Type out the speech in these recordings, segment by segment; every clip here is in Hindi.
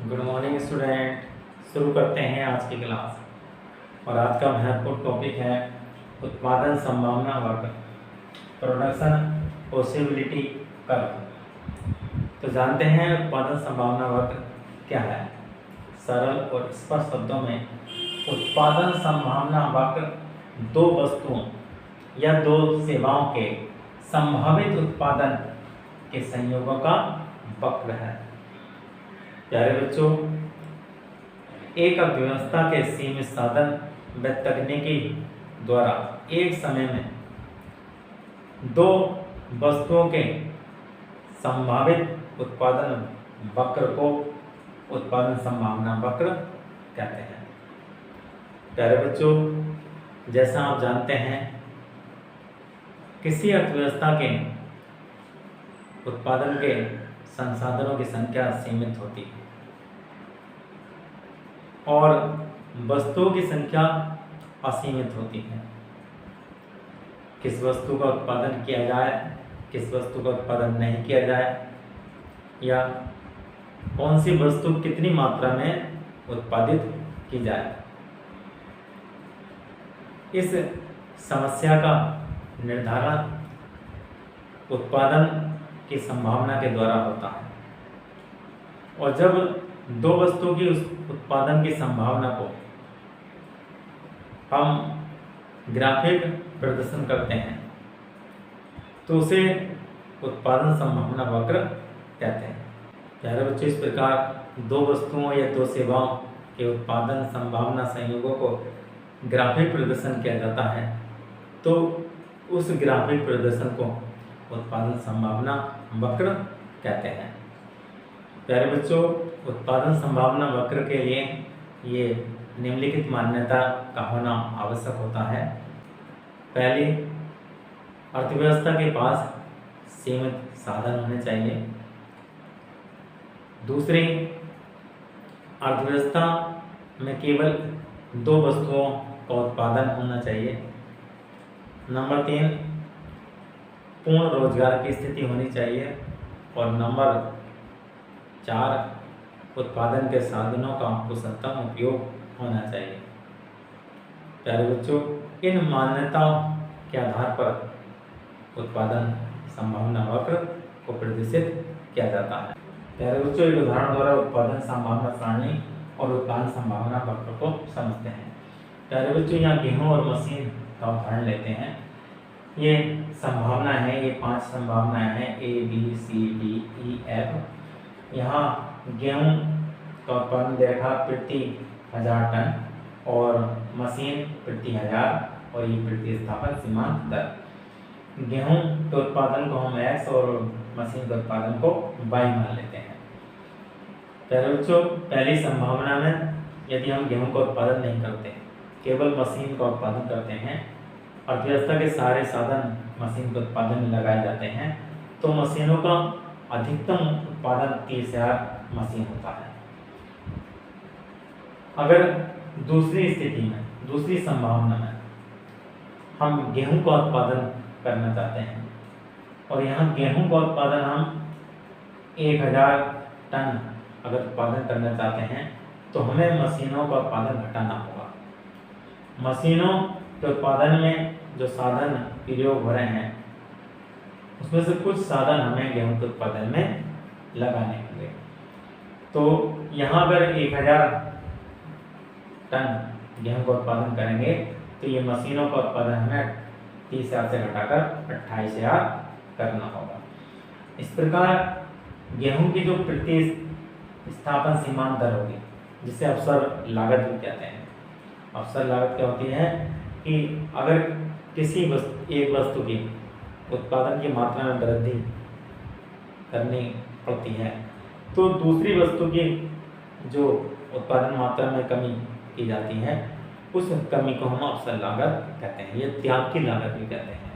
Good morning student. शुरू करते हैं आज की क्लास। और आज का महत्वपूर्ण टॉपिक है उत्पादन संभावना वक्र, प्रोडक्शन पॉसिबिलिटी कर्व। तो जानते हैं उत्पादन संभावना वक्र क्या है। सरल और स्पष्ट शब्दों में उत्पादन संभावना वक्र दो वस्तुओं या दो सेवाओं के संभावित उत्पादन के संयोगों का वक्र है। प्यारे बच्चों, एक अर्थव्यवस्था के सीमित साधन व तकनीकी द्वारा एक समय में दो वस्तुओं के संभावित उत्पादन वक्र को उत्पादन संभावना वक्र कहते हैं। प्यारे बच्चों, जैसा आप जानते हैं, किसी अर्थव्यवस्था के उत्पादन के संसाधनों की संख्या सीमित होती है और वस्तुओं की संख्या असीमित होती है। किस वस्तु का उत्पादन किया जाए, किस वस्तु का उत्पादन नहीं किया जाए, या कौन सी वस्तु कितनी मात्रा में उत्पादित की जाए, इस समस्या का निर्धारण उत्पादन की संभावना के द्वारा होता है। और जब दो वस्तुओं की उस उत्पादन की संभावना को हम ग्राफिक प्रदर्शन करते हैं तो उसे उत्पादन संभावना वक्र कहते हैं। प्यारे बच्चों, इस प्रकार दो वस्तुओं या दो सेवाओं के उत्पादन संभावना संयोगों को ग्राफिक प्रदर्शन किया जाता है तो उस ग्राफिक प्रदर्शन को उत्पादन संभावना वक्र कहते हैं। प्यारे बच्चों, उत्पादन संभावना वक्र के लिए ये निम्नलिखित मान्यता का होना आवश्यक होता है। पहली, अर्थव्यवस्था के पास सीमित साधन होने चाहिए। दूसरी, अर्थव्यवस्था में केवल दो वस्तुओं का उत्पादन होना चाहिए। नंबर 3, पूर्ण रोजगार की स्थिति होनी चाहिए। और नंबर 4, उत्पादन के साधनों का कुशलतम उपयोग होना चाहिए। प्यारे बच्चों, इन मान्यताओं के आधार पर उत्पादन संभावना वक्र को प्रदर्शित किया जाता है। प्यारे बच्चों, एक उदाहरण द्वारा उत्पादन संभावना सारणी और उत्पादन संभावना वक्र को समझते हैं। प्यारे बच्चों, यहाँ गेहूं और मशीन का उदाहरण लेते हैं। ये संभावना है, ये 5 संभावनाएं हैं, A, B, C, D, E, F। यहाँ गेहूं का उत्पादन दे रखा प्रति 1000 टन और मशीन प्रति 1000 और ये प्रति स्थापन सीमांत दर। गेहूं के उत्पादन को हम X और मशीन के उत्पादन को Y मान लेते हैं। प्यारे बच्चों, पहली संभावना में यदि हम गेहूं का उत्पादन नहीं करते, केवल मशीन का उत्पादन करते हैं, अर्थव्यवस्था के सारे साधन मशीन के उत्पादन में लगाए जाते हैं, तो मशीनों का अधिकतम उत्पादन 30,000 मशीन होता है। अगर दूसरी स्थिति में, दूसरी संभावना में हम गेहूं का उत्पादन करना चाहते हैं और यहाँ गेहूं का उत्पादन हम 1000 टन अगर उत्पादन करना चाहते हैं तो हमें मशीनों का उत्पादन घटाना होगा। मशीनों के उत्पादन में जो साधन प्रयोग हो रहे हैं उसमें से कुछ साधन हमें गेहूं के उत्पादन में लगाने होंगे। तो यहाँ अगर 1000 टन गेहूं का उत्पादन करेंगे तो ये मशीनों का उत्पादन हमें 30,000 से घटाकर 28,000 करना होगा। इस प्रकार गेहूं की जो प्रति स्थापन सीमांत दर होगी, जिसे अवसर लागत भी कहते हैं। अवसर लागत क्या होती है कि अगर किसी एक वस्तु की उत्पादन की मात्रा में वृद्धि करनी पड़ती है तो दूसरी वस्तु की जो उत्पादन मात्रा में कमी की जाती है, उस कमी को हम अवसर लागत कहते हैं। ये त्याग की लागत भी कहते हैं।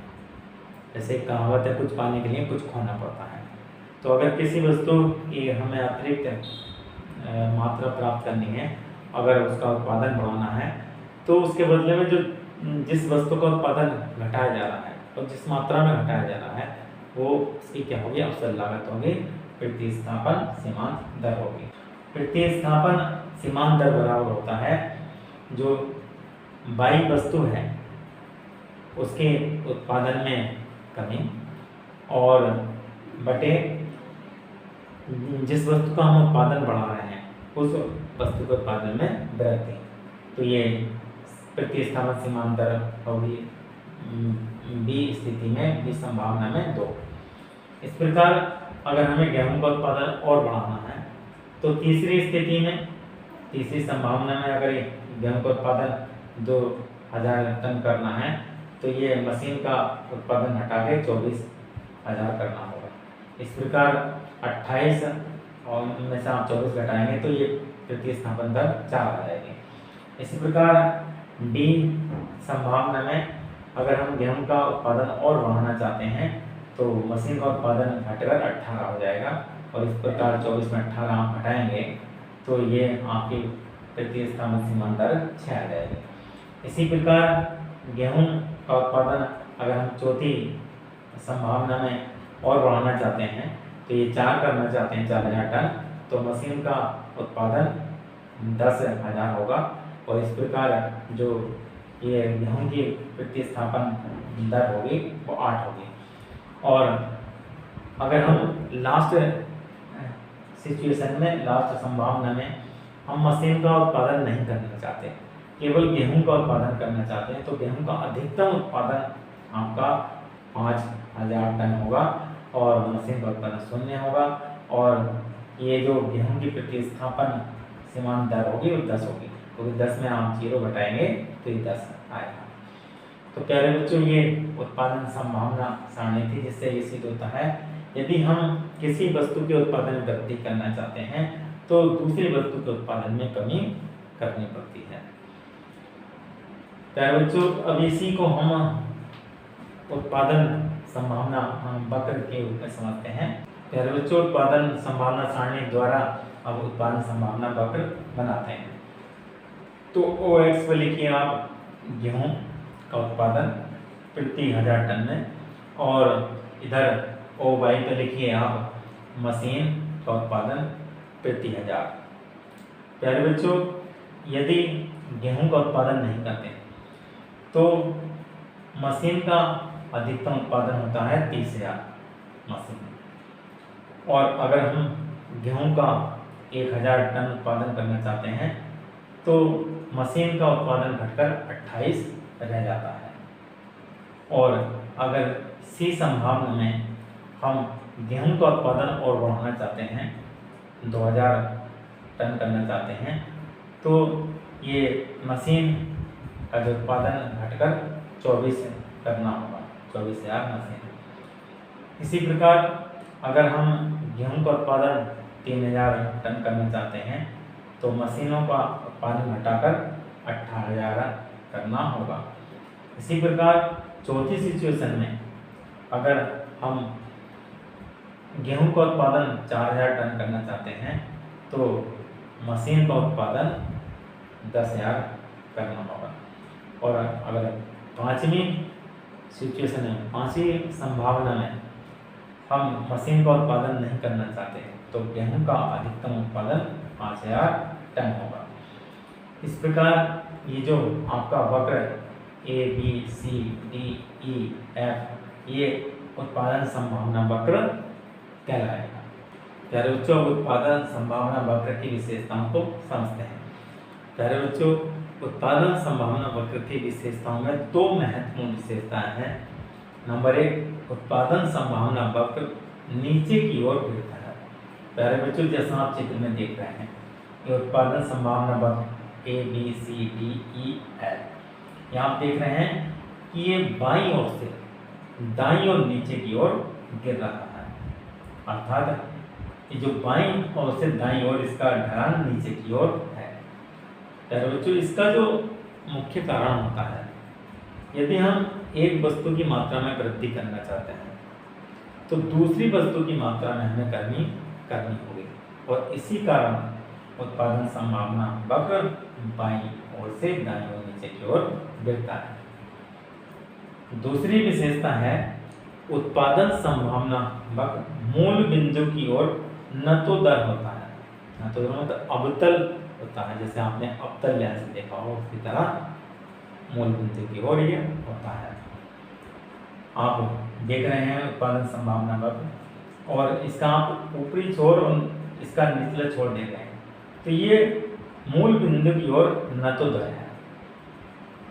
जैसे कहावत है, कुछ पाने के लिए कुछ खोना पड़ता है। तो अगर किसी वस्तु की हमें अतिरिक्त मात्रा प्राप्त करनी है, अगर उसका उत्पादन बढ़ाना है, तो उसके बदले में जो जिस वस्तु का उत्पादन घटाया जा रहा है और जिस मात्रा में घटाया जा रहा है वो उसकी क्या होगी, अवसर लागत होगी, प्रतिस्थापन सीमांत दर होगी। प्रतिस्थापन सीमांत दर बराबर होता है जो बाई वस्तु है उसके उत्पादन में कमी और बटे जिस वस्तु का हम उत्पादन बढ़ा रहे हैं उस वस्तु के उत्पादन में वृद्धि। तो ये प्रतिस्थापन सीमांत दर होगी बी स्थिति में, बी संभावना में 2। इस प्रकार अगर हमें गेहूं का उत्पादन और बढ़ाना है तो तीसरी स्थिति में, तीसरी संभावना में अगर गेहूं का उत्पादन 2000 टन करना है तो ये मशीन का उत्पादन हटा के 24,000 करना होगा। इस प्रकार 28 और उनमें से आप 24 घटाएंगे तो ये प्रतिस्थापन दर 4 आ जाएगी। इसी प्रकार डी संभावना में अगर हम गेहूं का उत्पादन और बढ़ाना चाहते हैं तो मशीन का उत्पादन घटकर 18 हो जाएगा और इस प्रकार 24 में 18 आप हटाएंगे तो ये आपकी प्रतिस्थापन सीमांत दर 6 आ जाएगी। इसी प्रकार गेहूं का उत्पादन अगर हम चौथी संभावना में और बढ़ाना चाहते हैं तो ये 4 करना चाहते हैं 4,000 टन, तो मशीन का उत्पादन 10,000 होगा और इस प्रकार जो ये गेहूं की प्रतिस्थापन दर होगी वो 8 होगी। और अगर हम लास्ट सिचुएशन में, लास्ट संभावना में हम मशीन का उत्पादन नहीं करना चाहते, केवल गेहूं का उत्पादन करना चाहते हैं तो गेहूं का अधिकतम उत्पादन आपका 5,000 टन होगा और मशीन का उत्पादन 0 होगा और ये जो गेहूं की प्रतिस्थापन सीमांत दर होगी वो 10 होगी, क्योंकि 10 में आप 0 घटाएंगे तो ये 10 आएगा। तो प्यारे बच्चों ये उत्पादन संभावना सारणी थी जिससे ये सिद्ध होता है यदि हम किसी वस्तु के उत्पादन में वृद्धि करना चाहते हैं तो दूसरी वस्तु के उत्पादन में कमी करनी पड़ती है। प्यारे बच्चों अब इसी को हम उत्पादन संभावना वक्र के रूप में समझते हैं। प्यारे बच्चों उत्पादन संभावना सारणी द्वारा अब उत्पादन संभावना वक्र बनाते हैं। तो ओ एक्स पर लिखिए आप गेहूं का उत्पादन प्रति 1000 टन में और इधर ओ वाई पर लिखिए आप मशीन का उत्पादन प्रति 1000। प्यारे बच्चों यदि गेहूं का उत्पादन नहीं करते तो मशीन का अधिकतम उत्पादन होता है 30,000 मशीन, और अगर हम गेहूं का 1,000 टन उत्पादन करना चाहते हैं तो मशीन का उत्पादन घटकर 28 रह जाता है। और अगर सी संभावना में हम गेहूं का उत्पादन और बढ़ाना चाहते हैं, 2,000 टन करना चाहते हैं तो ये मशीन का जो उत्पादन घटकर 24 करना होगा, 24,000 मशीन। इसी प्रकार अगर हम गेहूं का उत्पादन 3,000 टन करना चाहते हैं तो मशीनों का उत्पादन घटाकर 18,000 करना होगा। इसी प्रकार चौथी सिचुएशन में अगर हम गेहूं का उत्पादन 4,000 टन करना चाहते हैं तो मशीन का उत्पादन 10,000 करना होगा। और अगर पांचवी सिचुएशन में, पांचवी संभावना में हम मशीन का उत्पादन नहीं करना चाहते तो गेहूं का अधिकतम उत्पादन 5,000 टन होगा। इस प्रकार ये जो आपका वक्र A B C D E F ये उत्पादन संभावना वक्र कहलाएगा। प्यारे बच्चों उत्पादन संभावना वक्र की विशेषताओं को समझते हैं। प्यारे बच्चों उत्पादन संभावना वक्र की विशेषताओं में 2 महत्वपूर्ण विशेषताएं हैं। नंबर 1 उत्पादन संभावना वक्र नीचे की ओर गिरता है। प्यारे बच्चों जैसा आप चित्र में देख रहे हैं ये उत्पादन संभावना वक्र A B C D E F, यहाँ आप देख रहे हैं कि ये बाईं ओर से दाईं और नीचे की ओर गिर रहा है, अर्थात ये जो बाईं ओर से दाईं ओर इसका ढलान नीचे की ओर है। प्यारे बच्चों इसका जो मुख्य कारण होता है यदि हम एक वस्तु की मात्रा में वृद्धि करना चाहते हैं तो दूसरी वस्तु की मात्रा में हमें करनी होगी और इसी कारण उत्पादन संभावना वक्र बाईं ओर से दाईं ओर नीचे की ओर गिरता है। दूसरी विशेषता है उत्पादन संभावना वक्र मूल बिंदु की ओर न तो दर होता है, न तो मतलब अवतल होता है, जैसे आपने अवतल लेंस देखा हो उसी तरह मूल बिंदु की ओर ये होता है। आप देख रहे हैं उत्पादन संभावना वक्र, और इसका आप ऊपरी छोर और इसका निचला छोर देख रहे हैं, तो ये मूल बिंदु की ओर नतोदर है।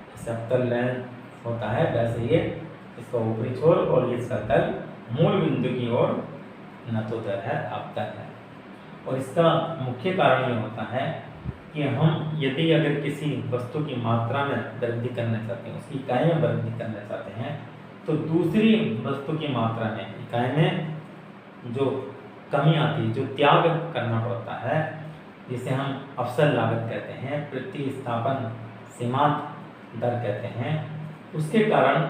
जैसे अवतल लेंस होता है वैसे ये इसका ऊपरी छोर और इसका तल मूल बिंदु की ओर नतोदर है, अवतल है। और इसका मुख्य कारण ये होता है कि हम यदि अगर किसी वस्तु की मात्रा में वृद्धि करना चाहते हैं, उसकी इकाई में वृद्धि करना चाहते हैं, तो दूसरी वस्तु की मात्रा में इकाई में जो कमी आती है, जो त्याग करना पड़ता है, जिसे हम अवसर लागत कहते हैं, प्रतिस्थापन सीमांत दर कहते हैं, उसके कारण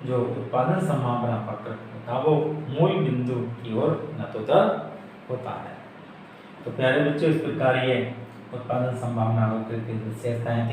जो उत्पादन संभावना वक्र होता है वो मूल बिंदु की ओर नतोदर होता है। तो प्यारे बच्चों, इस प्रकार ये उत्पादन संभावना वक्र की विशेषताएं